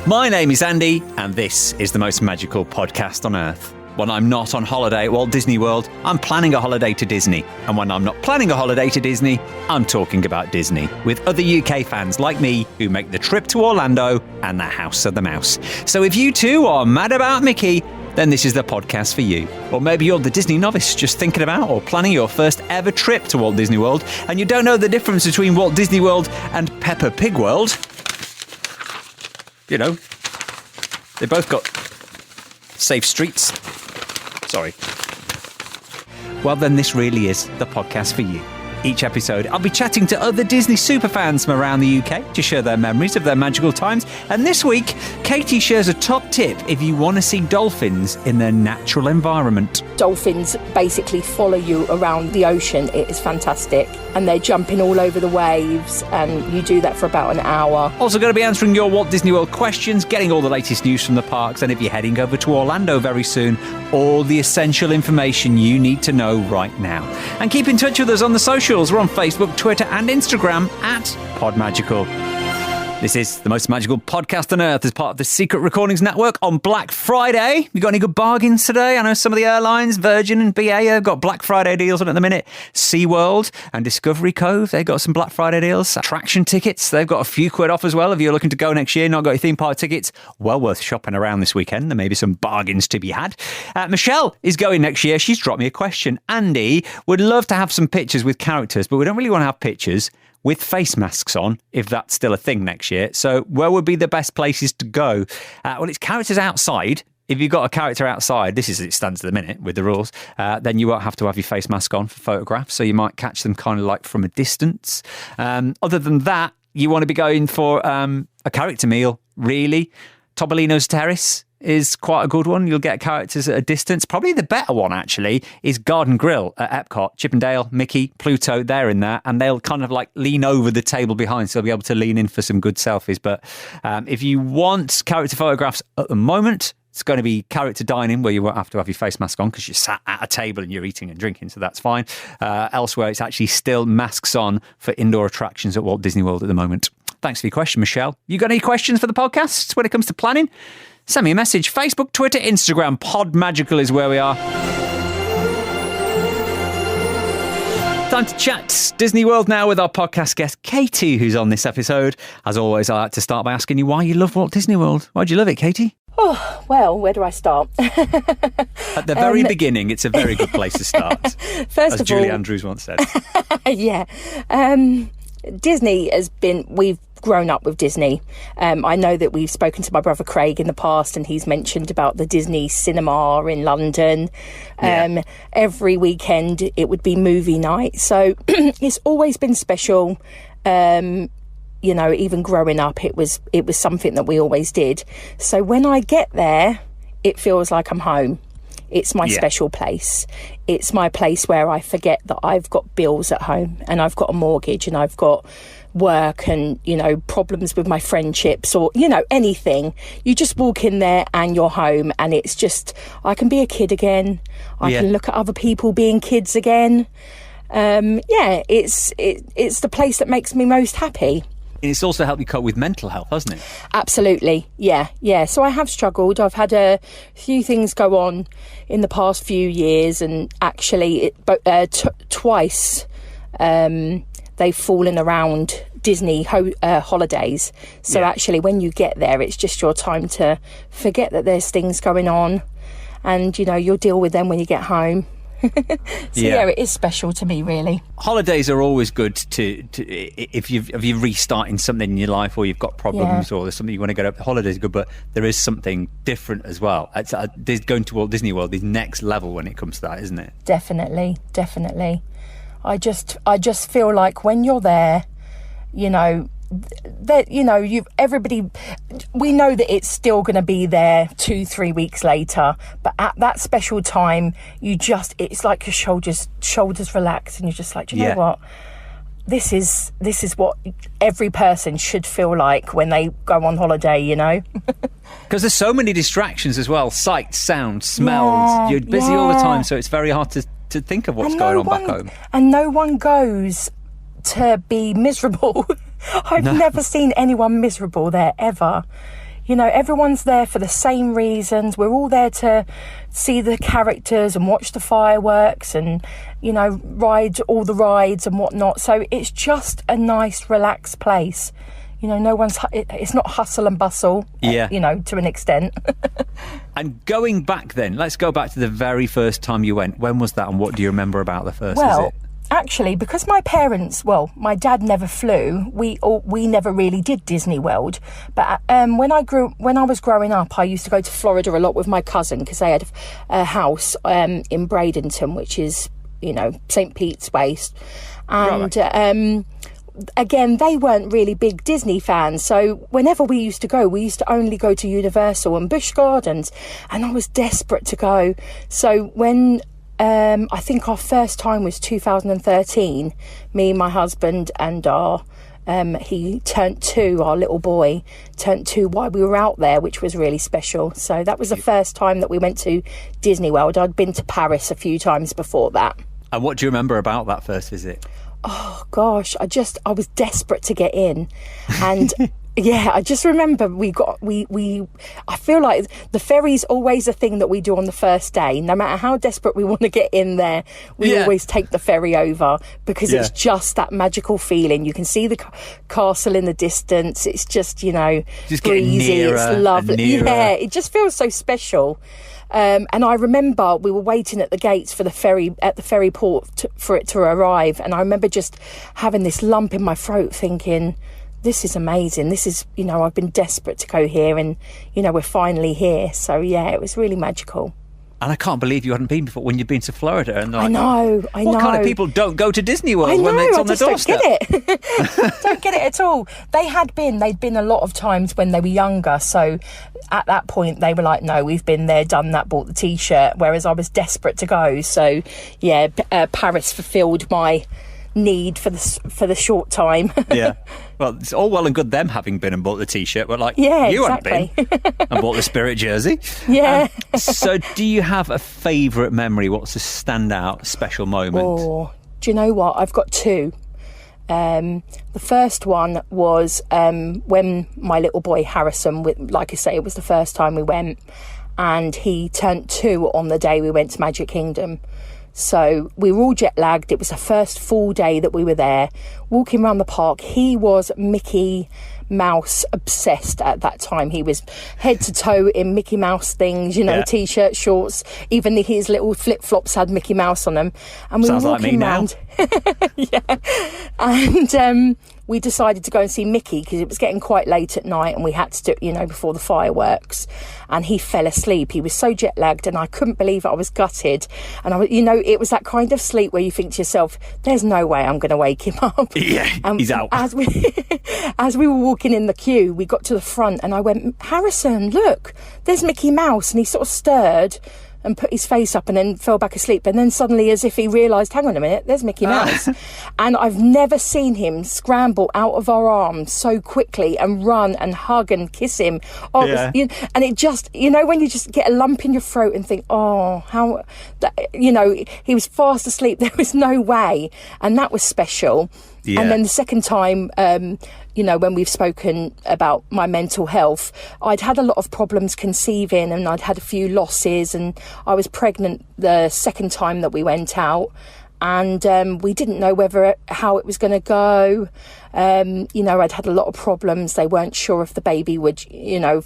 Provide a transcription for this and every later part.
My name is Andy, and this is the most magical podcast on earth. When I'm not on holiday at Walt Disney World, I'm planning a holiday to Disney. And when I'm not planning a holiday to Disney, I'm talking about Disney with other UK fans like me who make the trip to Orlando and the House of the Mouse. So if you too are mad about Mickey, then this is the podcast for you. Or maybe you're the Disney novice just thinking about or planning your first ever trip to Walt Disney World and you don't know the difference between Walt Disney World and Peppa Pig World. You know, they both got safe streets. Sorry. Well, then this really is the podcast for you. Each episode, I'll be chatting to other Disney superfans from around the UK to share their memories of their magical times. And this week, Katie shares a top tip if you want to see dolphins in their natural environment. Dolphins basically follow you around the ocean. It is fantastic. And they're jumping all over the waves, and you do that for about an hour. Also going to be answering your Walt Disney World questions, getting all the latest news from the parks, and if you're heading over to Orlando very soon, all the essential information you need to know right now. And keep in touch with us on the socials. We're on Facebook, Twitter and Instagram at PodMagical. This is the most magical podcast on earth as part of the Secret Recordings Network on Black Friday. You got any good bargains today? I know some of the airlines, Virgin and BA, have got Black Friday deals on at the minute. SeaWorld and Discovery Cove, they've got some Black Friday deals. Attraction tickets, they've got a few quid off as well. If you're looking to go next year, not got your theme park tickets, well worth shopping around this weekend. There may be some bargains to be had. Michelle is going next year. She's dropped me a question. Andy would love to have some pictures with characters, but we don't really want to have pictures with face masks on, if that's still a thing next year. So where would be the best places to go? Well, it's characters outside. If you've got a character outside, this is as it stands at the minute with the rules, then you won't have to have your face mask on for photographs. So you might catch them kind of like from a distance. Other than that, you want to be going for a character meal, really. Topolino's Terrace is quite a good one. You'll get characters at a distance. Probably the better one, actually, is Garden Grill at Epcot. Chip and Dale, Mickey, Pluto, they're in there, and they'll kind of like lean over the table behind, so they'll be able to lean in for some good selfies. But if you want character photographs at the moment, it's going to be character dining where you won't have to have your face mask on because you're sat at a table and you're eating and drinking, so that's fine. Elsewhere, it's actually still masks on for indoor attractions at Walt Disney World at the moment. Thanks for your question, Michelle. You got any questions for the podcast when it comes to planning? Send me a message. Facebook, Twitter, Instagram. PodMagical is where we are. Time to chat Disney World now with our podcast guest, Katie, who's on this episode. As always, I like to start by asking you why you love Walt Disney World. Why do you love it, Katie? Oh, well, where do I start? At the very beginning, it's a very good place to start. First as of Julie all, Andrews once said. Yeah. Disney has been, we've grown up with Disney. I know that we've spoken to my brother Craig in the past and he's mentioned about the Disney cinema in London. Every weekend it would be movie night. So it's always been special. You know, even growing up, it was something that we always did. So when I get there, it feels like I'm home. It's my special place. It's my place where I forget that I've got bills at home and I've got a mortgage and I've got work and, you know, problems with my friendships or, you know, anything. You just walk in there and you're home and it's just, I can be a kid again. I can look at other people being kids again. It's the place that makes me most happy. And it's also helped you cope with mental health, hasn't it? Absolutely, yeah. So I have struggled. I've had a few things go on in the past few years, and actually, twice they've fallen around Disney holidays. So actually, when you get there, it's just your time to forget that there's things going on, and you know you'll deal with them when you get home. It is special to me, really. Holidays are always good to if you're restarting something in your life or you've got problems or there's something you want to go up. Holidays are good, but there is something different as well. Going to Walt Disney World is next level when it comes to that, isn't it? Definitely. I just feel like when you're there, you know, that, you know, we know that it's still going to be there 2-3 weeks later, but at that special time, it's like your shoulders relax and you're just like, do you know what? This is what every person should feel like when they go on holiday, you know? Because there's so many distractions as well. Sights, sounds, smells. You're busy all the time, so it's very hard to think of what's going on back home. And no one goes to be miserable. I've never seen anyone miserable there, ever. You know, everyone's there for the same reasons. We're all there to see the characters and watch the fireworks and, you know, ride all the rides and whatnot. So it's just a nice, relaxed place. You know, it's not hustle and bustle, you know, to an extent. And going back then, let's go back to the very first time you went. When was that, and what do you remember about the first visit? Actually, because my dad never flew, we never really did Disney World. But when I was growing up, I used to go to Florida a lot with my cousin because they had a house in Bradenton, which is, you know, St. Pete's Waste. And again, they weren't really big Disney fans. So whenever we used to only go to Universal and Busch Gardens. And I was desperate to go. So when I think our first time was 2013, me, my husband, and our he turned 2, our little boy turned 2 while we were out there, which was really special. So that was the first time that we went to Disney World. I'd been to Paris a few times before that. And what do you remember about that first visit? Oh gosh, I was desperate to get in, and yeah, I just remember I feel like the ferry's always a thing that we do on the first day. No matter how desperate we want to get in there, we always take the ferry over because it's just that magical feeling. You can see the castle in the distance. It's just, you know, just breezy. It's lovely. Yeah, it just feels so special. And I remember we were waiting at the gates for the ferry port for it to arrive, and I remember just having this lump in my throat, thinking, "This is amazing. This is, you know, I've been desperate to go here, and you know, we're finally here." So yeah, it was really magical. And I can't believe you hadn't been before when you've been to Florida. And like, I know. What kind of people don't go to Disney World when it's on the doorstep? I just don't get it. Don't get it at all. They'd been a lot of times when they were younger. So at that point, they were like, no, we've been there, done that, bought the T-shirt. Whereas I was desperate to go. So yeah, Paris fulfilled my need for the short time. Yeah. Well, it's all well and good them having been and bought the T-shirt, but like, yeah, you exactly. hadn't been and bought the Spirit jersey. Yeah. So do you have a favourite memory? What's a standout special moment? Oh, do you know what? I've got 2. The first one was when my little boy Harrison, like I say, it was the first time we went, and he turned 2 on the day we went to Magic Kingdom. So we were all jet lagged. It was the first full day that we were there, walking around the park. He was Mickey Mouse obsessed at that time. He was head to toe in Mickey Mouse things, you know, T-shirt, shorts, even his little flip-flops had Mickey Mouse on them. And we Sounds were walking around. Yeah. And we decided to go and see Mickey because it was getting quite late at night and we had to do, you know, before the fireworks. And he fell asleep. He was so jet lagged and I couldn't believe it. I was gutted. And I was, you know, it was that kind of sleep where you think to yourself, there's no way I'm going to wake him up. Yeah, he's out. As we were walking in the queue, we got to the front and I went, Harrison, look, there's Mickey Mouse. And he sort of stirred and put his face up and then fell back asleep. And then suddenly, as if he realised, hang on a minute, there's Mickey Mouse. And I've never seen him scramble out of our arms so quickly and run and hug and kiss him. Oh, yeah. And it just, you know, when you just get a lump in your throat and think, oh, how, you know, he was fast asleep. There was no way. And that was special. Yeah. And then the second time, you know, when we've spoken about my mental health, I'd had a lot of problems conceiving and I'd had a few losses and I was pregnant the second time that we went out and we didn't know how it was going to go. You know, I'd had a lot of problems. They weren't sure if the baby would, you know.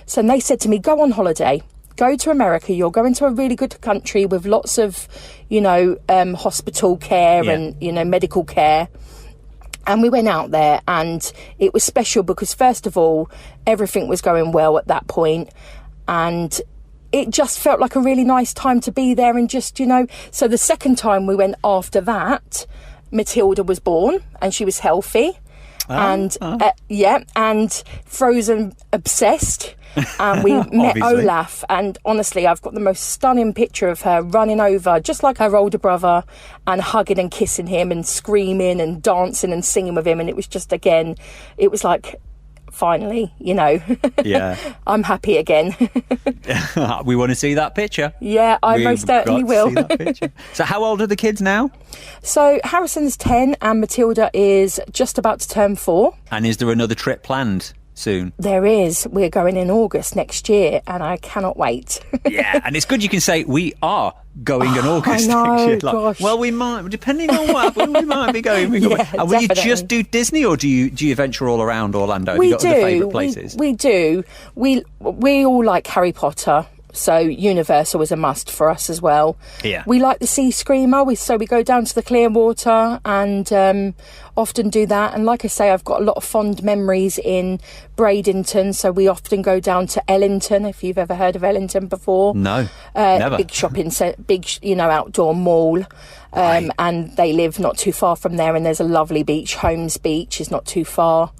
So they said to me, go on holiday. Go to America. You're going to a really good country with lots of, you know, hospital care and, you know, medical care. And we went out there and it was special because, first of all, everything was going well at that point. And it just felt like a really nice time to be there and just, you know. So the second time we went after that, Matilda was born and she was healthy. And Frozen obsessed. And we met Olaf, and honestly, I've got the most stunning picture of her running over, just like her older brother, and hugging and kissing him and screaming and dancing and singing with him. And it was just, again, it was like, finally, you know, I'm happy again. We want to see that picture. Yeah, I most certainly will. So how old are the kids now? So Harrison's 10 and Matilda is just about to turn 4. And is there another trip planned soon. There is. We're going in August next year, and I cannot wait. Yeah, and it's good you can say we are going in August I know, next year. gosh. Well, we might, depending on what happens, we might be going. And will you definitely. just do Disney, or do you venture all around Orlando? Have you got other favourite places? We do. We all like Harry Potter. So Universal is a must for us as well. Yeah. We like the Sea Screamer, so we go down to the Clearwater and often do that. And like I say, I've got a lot of fond memories in Bradenton, so we often go down to Ellington, if you've ever heard of Ellington before. No, never. Big shopping centre, big outdoor mall. Right. And they live not too far from there, and there's a lovely beach. Holmes Beach is not too far,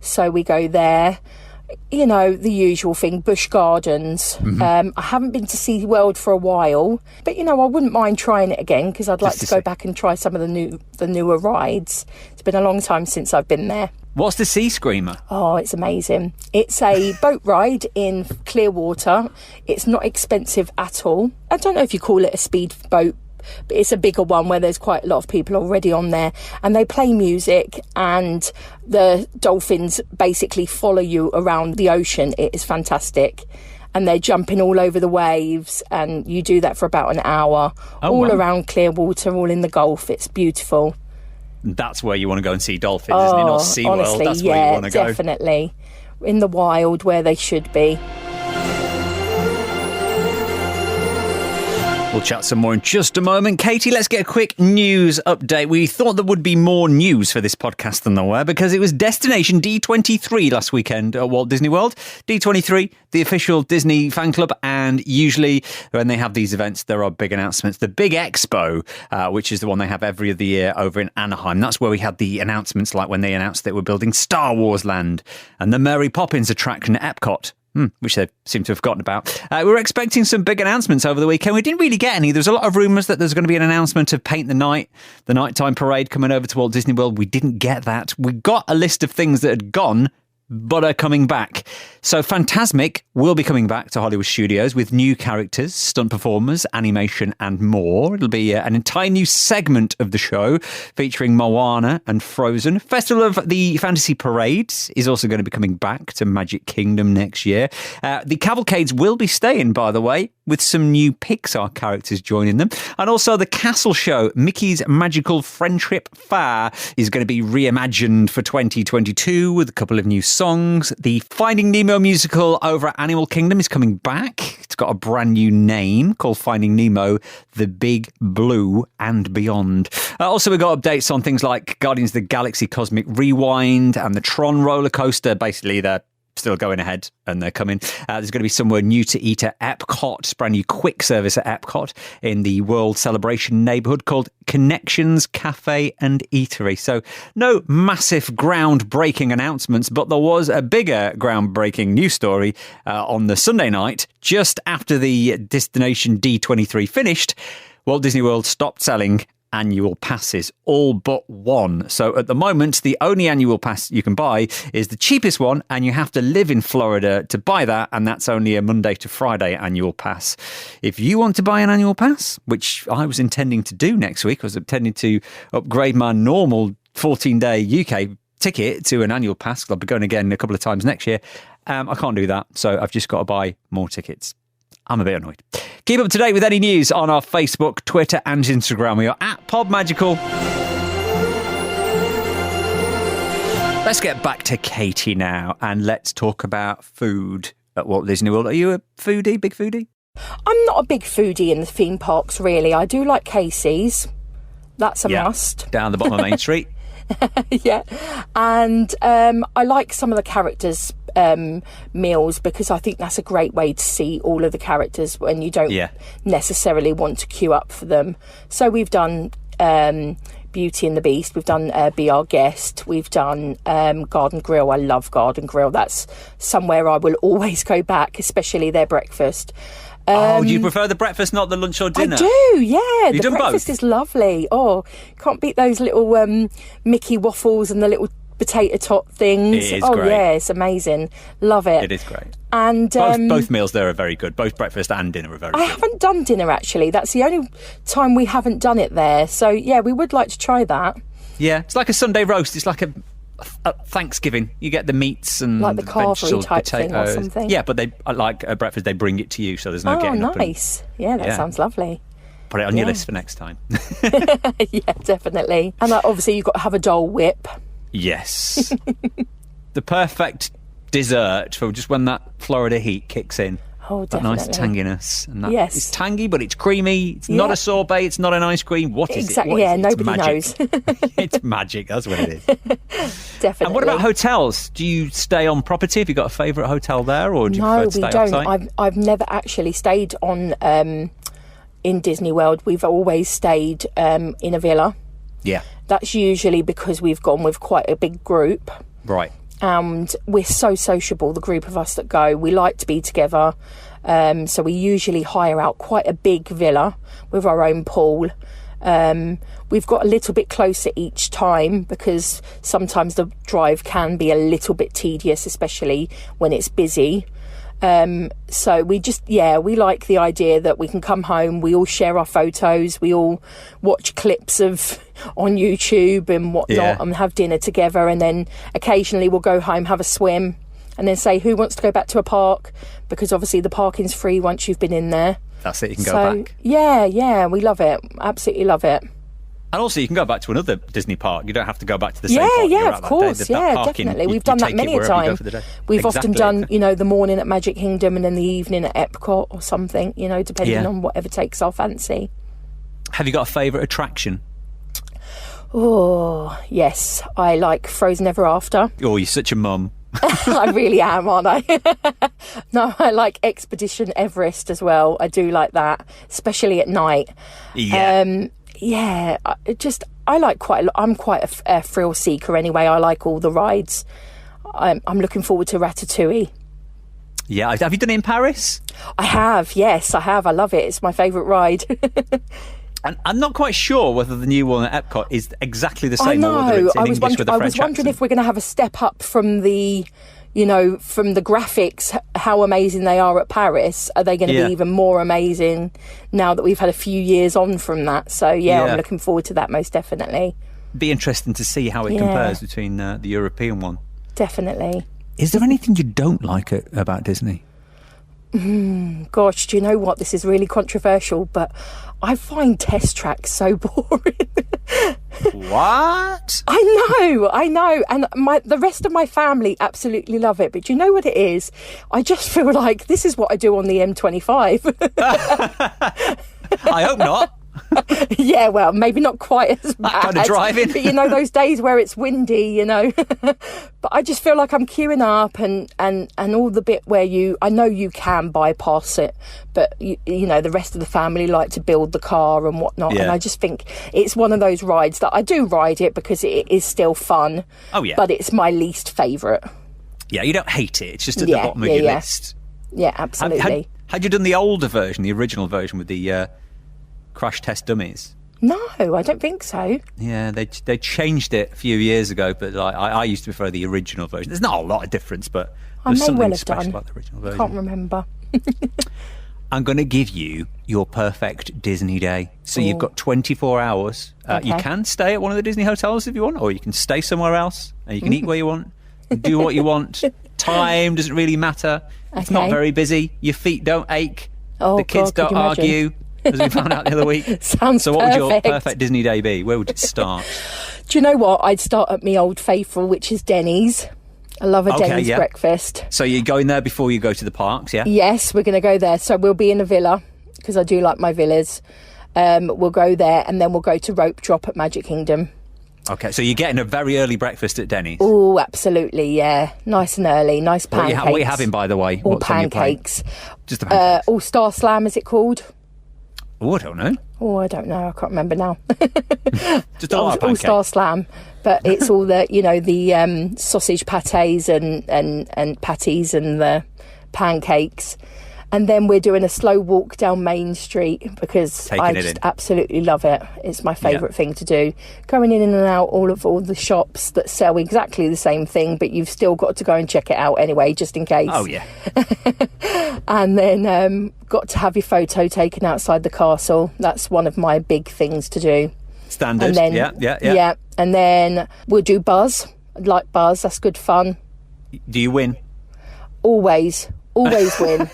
so we go there. You know, the usual thing, Busch Gardens. I haven't been to SeaWorld for a while, but, I wouldn't mind trying it again because I'd like to go back and try some of the newer rides. It's been a long time since I've been there. What's the Sea Screamer? Oh, it's amazing. It's a boat ride in Clearwater. It's not expensive at all. I don't know if you call it a speed boat, but it's a bigger one where there's quite a lot of people already on there, and they play music, and the dolphins basically follow you around the ocean. It is fantastic, and they're jumping all over the waves, and you do that for about an hour, around Clearwater, all in the Gulf. It's beautiful. That's where you want to go and see dolphins, isn't it? Not SeaWorld. Honestly, that's where you want to go. Definitely in the wild where they should be. We'll chat some more in just a moment. Katie, let's get a quick news update. We thought there would be more news for this podcast than there were because it was Destination D23 last weekend at Walt Disney World. D23, the official Disney fan club, and usually when they have these events, there are big announcements. The Big Expo, which is the one they have every other year over in Anaheim, that's where we had the announcements like when they announced that we're building Star Wars Land and the Mary Poppins attraction at Epcot. Which they seem to have forgotten about. We were expecting some big announcements over the weekend. We didn't really get any. There was a lot of rumours that there's going to be an announcement of Paint the Night, the nighttime parade coming over to Walt Disney World. We didn't get that. We got a list of things that had gone, but are coming back. So Fantasmic will be coming back to Hollywood Studios with new characters, stunt performers, animation and more. It'll be an entire new segment of the show featuring Moana and Frozen. Festival of the Fantasy Parades is also going to be coming back to Magic Kingdom next year. The cavalcades will be staying, by the way, with some new Pixar characters joining them. And also the Castle Show, Mickey's Magical Friendship Fair, is going to be reimagined for 2022 with a couple of new songs. The Finding Nemo musical over at Animal Kingdom is coming back. It's got a brand new name called Finding Nemo, The Big Blue and Beyond. Also, we got updates on things like Guardians of the Galaxy Cosmic Rewind and the Tron roller coaster. Basically, they're still going ahead and they're coming. There's going to be somewhere new to eat at Epcot, brand new quick service at Epcot in the World Celebration neighbourhood called Connections Cafe and Eatery. So no massive groundbreaking announcements, but there was a bigger groundbreaking news story on the Sunday night, just after the Destination D23 finished. Walt Disney World stopped selling annual passes, all but one. So at the moment, the only annual pass you can buy is the cheapest one, and you have to live in Florida to buy that, and that's only a Monday to Friday annual pass. If you want to buy an annual pass, which I was intending to do next week, I was intending to upgrade my normal 14-day UK ticket to an annual pass, because I'll be going again a couple of times next year. I can't do that, so I've just got to buy more tickets. I'm a bit annoyed. Keep up to date with any news on our Facebook, Twitter and Instagram. We are at PodMagical. Let's get back to Katie now and let's talk about food at Walt Disney World. Are you a foodie, big foodie? I'm not a big foodie in the theme parks, really. I do like Casey's. That's a must. Down the bottom of Main Street. Yeah. And I like some of the characters' meals because I think that's a great way to see all of the characters when you don't necessarily want to queue up for them. So we've done Beauty and the Beast, we've done Be Our Guest, we've done Garden Grill. I love Garden Grill. That's somewhere I will always go back, especially their breakfast. Do you prefer the breakfast, not the lunch or dinner? I do, yeah. You've the breakfast both? Is lovely. Oh, can't beat those little Mickey waffles and the little potato tot things. It is great. Yeah, it's amazing. Love it. It is great. And both meals there are very good. Both breakfast and dinner are very good. I haven't done dinner, actually. That's the only time we haven't done it there. So, yeah, we would like to try that. Yeah, it's like a Sunday roast. It's like a Thanksgiving, you get the meats and Like the carvery vegetables, type thing or potatoes. something? Yeah, but they like at breakfast they bring it to you, so there's no Oh, getting up and nice. Yeah, that sounds lovely. put it on your Yeah. list for next time. Yeah, definitely. And obviously you've got to have a Dole Whip. Yes. The perfect dessert for just when that Florida heat kicks in. Oh, That definitely. nice tanginess. And that, Yes. It's tangy, but it's creamy. It's not Yeah. a sorbet. It's not an ice cream. What is Exactly, it? What yeah, is it? It's nobody magic. It's magic. That's what it is. Definitely. And what about hotels? Do you stay on property? Have you got a favourite hotel there, or do you No, prefer to we stay don't. off-site? I've never actually stayed on in Disney World. We've always stayed in a villa. Yeah. That's usually because we've gone with quite a big group. Right. And we're so sociable, the group of us that go. We like to be together. So we usually hire out quite a big villa with our own pool. We've got a little bit closer each time because sometimes the drive can be a little bit tedious, especially when it's busy. So we like the idea that we can come home, we all share our photos, we all watch clips on YouTube and whatnot, and have dinner together, and then occasionally we'll go home, have a swim, and then say who wants to go back to a park, because obviously the parking's free once you've been in there. That's it. You can go back. Yeah, we love it. Absolutely love it. And also, you can go back to another Disney park. You don't have to go back to the same park. Yeah, of course. Definitely. We've done that many a time. We've often done, the morning at Magic Kingdom and then the evening at Epcot or something, depending on whatever takes our fancy. Have you got a favourite attraction? Oh, yes. I like Frozen Ever After. Oh, you're such a mum. I really am, aren't I? No, I like Expedition Everest as well. I do like that, especially at night. Yeah. I like quite a lot. I'm quite a thrill seeker anyway. I like all the rides. I'm looking forward to Ratatouille. Yeah. Have you done it in Paris? I have, yes, I have. I love it. It's my favourite ride. And I'm not quite sure whether the new one at Epcot is exactly the I same or whether know. it's in English with a I French was wondering accent. if we're going to have a step up from the graphics, how amazing they are at Paris. Are they going to be even more amazing now that we've had a few years on from that? So, I'm looking forward to that most definitely. Be interesting to see how it compares between the European one. Definitely. Is there anything you don't like about Disney? Gosh, do you know what? This is really controversial, but I find test tracks so boring. What? I know, and the rest of my family absolutely love it. But do you know what it is? I just feel like this is what I do on the M25. I hope not. Yeah, well, maybe not quite as bad. That kind of driving. But those days where it's windy, But I just feel like I'm queuing up and all the bit where I know you can bypass it, but the rest of the family like to build the car and whatnot. Yeah. And I just think it's one of those rides that I do ride it because it is still fun. Oh, yeah. But it's my least favourite. Yeah, you don't hate it. It's just at the bottom of your list. Yeah, absolutely. Had you done the older version, the original version with the crash test dummies? No, I don't think so. Yeah, they changed it a few years ago, but I used to prefer the original version. There's not a lot of difference, but I there's may something well have special done. about the original version. Can't remember. I'm going to give you your perfect Disney day. So you've got 24 hours. You Okay. can stay at one of the Disney hotels if you want, or you can stay somewhere else, and you can eat where you want, do what you want. Time doesn't really matter. It's not Okay. very busy. Your feet don't ache. Oh, The kids God, could don't you imagine? argue, as we found out the other week. Sounds So what would your perfect. perfect Disney day be? Where would it start? Do you know what? I'd start at my old faithful, which is Denny's. I love a Okay, Denny's yeah. breakfast. So you're going there before you go to the parks, yeah? Yes, we're going to go there. So we'll be in a villa because I do like my villas. We'll go there and then we'll go to Rope Drop at Magic Kingdom. Okay, so you're getting a very early breakfast at Denny's. Oh, absolutely, yeah. Nice and early, nice pancakes. What are you having, by the way? All What's on your plate? pancakes. Just the pancakes. All Star Slam, is it called? Oh, I don't know. Oh, I don't know. I can't remember now. Just a lot of All pancakes. Star Slam, but it's all the the sausage patés and patties and the pancakes, and then we're doing a slow walk down Main Street because Taking I it just in. absolutely love it. It's my favourite thing to do. Going in and out all the shops that sell exactly the same thing, but you've still got to go and check it out anyway, just in case. Oh, yeah. And then got to have your photo taken outside the castle. That's one of my big things to do. Standard. And then, Yeah. and then we'll do Buzz like Buzz. That's good fun. Do you win? Always win.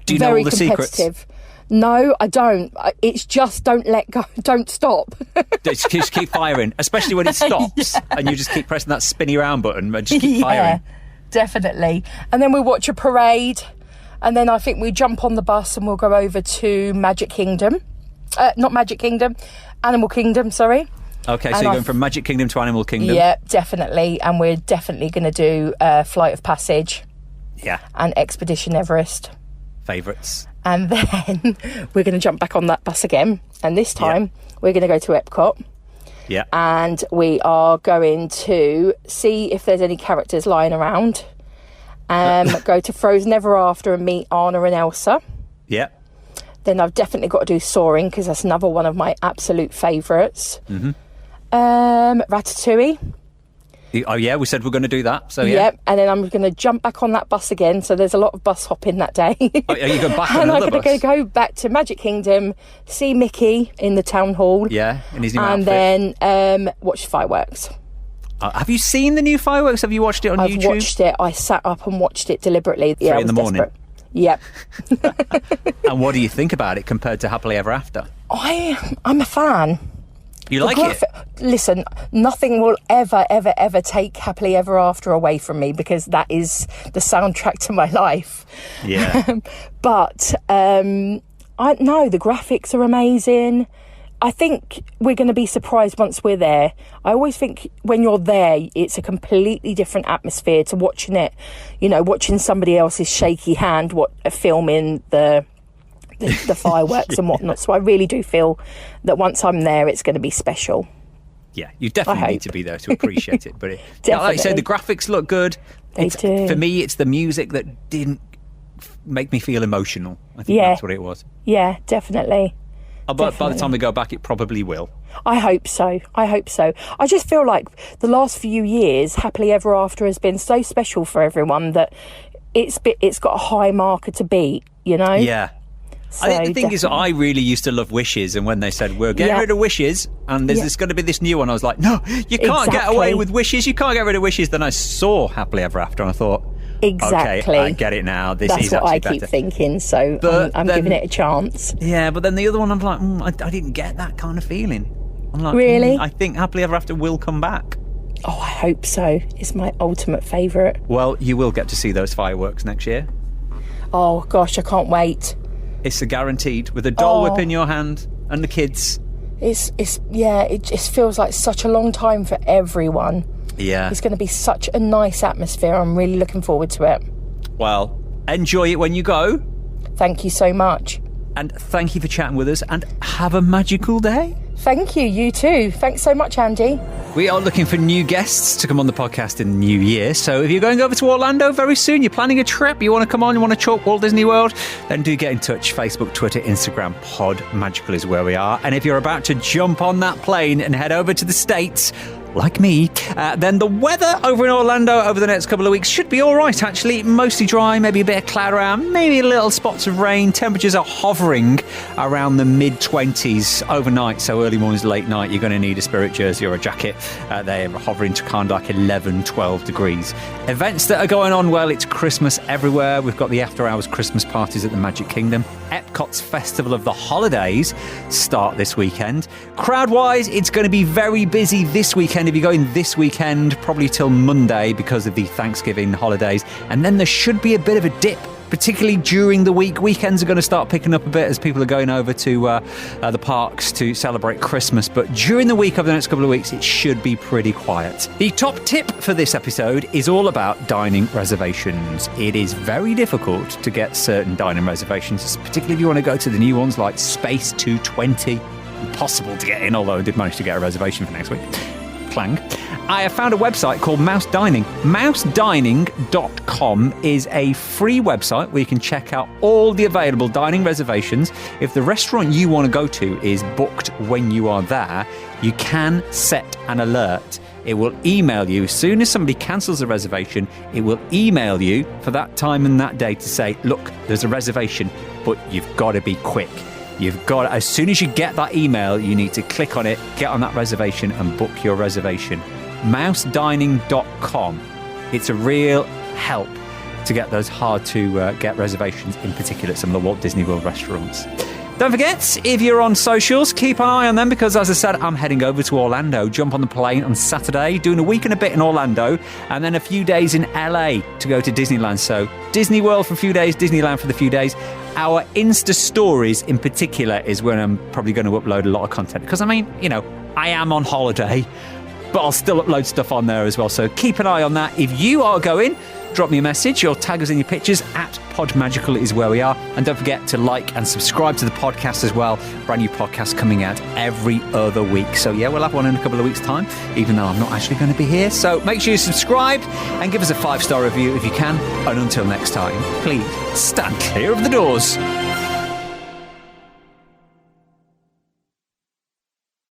Do you know all the secrets? No, I don't. It's just don't let go. Don't stop. Just keep firing, especially when it stops and you just keep pressing that spinny round button and just keep firing. Definitely. And then we watch a parade, and then I think we jump on the bus and we'll go over to Magic Kingdom. Not Magic Kingdom, Animal Kingdom, sorry. Okay, so you're going from Magic Kingdom to Animal Kingdom. Yeah, definitely. And we're definitely going to do Flight of Passage. Yeah. And Expedition Everest. Favourites. And then we're going to jump back on that bus again. And this time we're going to go to Epcot. Yeah. And we are going to see if there's any characters lying around. Go to Frozen Ever After and meet Anna and Elsa. Yeah. Then I've definitely got to do Soaring, because that's another one of my absolute favourites. Mm-hmm. Ratatouille. Oh, yeah, we said we're going to do that. So, yeah. Yep, and then I'm going to jump back on that bus again. So there's a lot of bus hopping that day. Oh, are you going back on and another I'm bus? going to go back to Magic Kingdom, see Mickey in the town hall. Yeah, in his new outfit. And then watch fireworks. Have you seen the new fireworks? Have you watched it on YouTube? I've watched it. I sat up and watched it deliberately. 3 in the morning. Desperate. Yep. And what do you think about it compared to Happily Ever After? I'm a fan. You like it? Listen, nothing will ever take Happily Ever After away from me, because that is the soundtrack to my life. Yeah. But the graphics are amazing. I think we're going to be surprised once we're there. I always think when you're there, it's a completely different atmosphere to watching it, watching somebody else's shaky hand filming the fireworks and whatnot. So I really do feel that once I'm there, it's going to be special. Yeah, you definitely need to be there to appreciate it. But like you said, the graphics look good. They do. For me, it's the music that didn't make me feel emotional. I think that's what it was. Yeah, definitely. But by the time we go back, it probably will. I hope so. I just feel like the last few years, Happily Ever After has been so special for everyone that it's got a high marker to beat, Yeah. So I think the thing is, I really used to love Wishes, and when they said, we're getting rid of Wishes, and there's going to be this new one, I was like, no, you can't get away with Wishes, you can't get rid of Wishes. Then I saw Happily Ever After, and I thought, exactly. Okay, I get it now. That's what I keep thinking, so I'm giving it a chance. Yeah, but then the other one, I'm like, I didn't get that kind of feeling. I'm like, really? I think Happily Ever After will come back. Oh, I hope so. It's my ultimate favourite. Well, you will get to see those fireworks next year. Oh, gosh, I can't wait. It's a guaranteed, with a Dole Whip in your hand and the kids. It just feels like such a long time for everyone. Yeah. It's going to be such a nice atmosphere. I'm really looking forward to it. Well, enjoy it when you go. Thank you so much. And thank you for chatting with us, and have a magical day. Thank you, you too. Thanks so much, Andy. We are looking for new guests to come on the podcast in the new year. So if you're going over to Orlando very soon, you're planning a trip, you want to come on, you want to talk Walt Disney World, then do get in touch. Facebook, Twitter, Instagram, Pod Magical is where we are. And if you're about to jump on that plane and head over to the States, like me, then the weather over in Orlando over the next couple of weeks should be all right, actually. Mostly dry, maybe a bit of cloud around, maybe little spots of rain. Temperatures are hovering around the mid-20s overnight, so early mornings, late night, you're going to need a Spirit jersey or a jacket. They're hovering to kind of like 11, 12 degrees. Events that are going on, well, it's Christmas everywhere. We've got the after-hours Christmas parties at the Magic Kingdom. Epcot's Festival of the Holidays start this weekend. Crowd-wise, it's going to be very busy this weekend. If you're going this weekend, probably till Monday because of the Thanksgiving holidays. And then there should be a bit of a dip, particularly during the week. Weekends are going to start picking up a bit as people are going over to the parks to celebrate Christmas. But during the week, over the next couple of weeks, it should be pretty quiet. The top tip for this episode is all about dining reservations. It is very difficult to get certain dining reservations, particularly if you want to go to the new ones like Space 220. Impossible to get in, although I did manage to get a reservation for next week. Clang. I have found a website called Mouse Dining. Mousedining.com is a free website where you can check out all the available dining reservations. If the restaurant you want to go to is booked when you are there, you can set an alert. It will email you as soon as somebody cancels a reservation. It will email you for that time and that day to say, look, there's a reservation, but you've got to be quick. As soon as you get that email, you need to click on it, get on that reservation and book your reservation. mousedining.com. It's a real help to get those hard to get reservations, in particular at some of the Walt Disney World restaurants. Don't forget, if you're on socials, keep an eye on them because, as I said, I'm heading over to Orlando. Jump on the plane on Saturday, doing a week and a bit in Orlando, and then a few days in LA to go to Disneyland. So Disney World for a few days, Disneyland for the few days. Our Insta stories in particular is where I'm probably going to upload a lot of content because, I mean, you know, I am on holiday, but I'll still upload stuff on there as well. So keep an eye on that. If you are going, drop me a message or tag us in your pictures. At Podmagical is where we are. And don't forget to like and subscribe to the podcast as well. Brand new podcast coming out every other week. So yeah, we'll have one in a couple of weeks' time, even though I'm not actually going to be here. So make sure you subscribe and give us a 5-star review if you can. And until next time, please stand clear of the doors.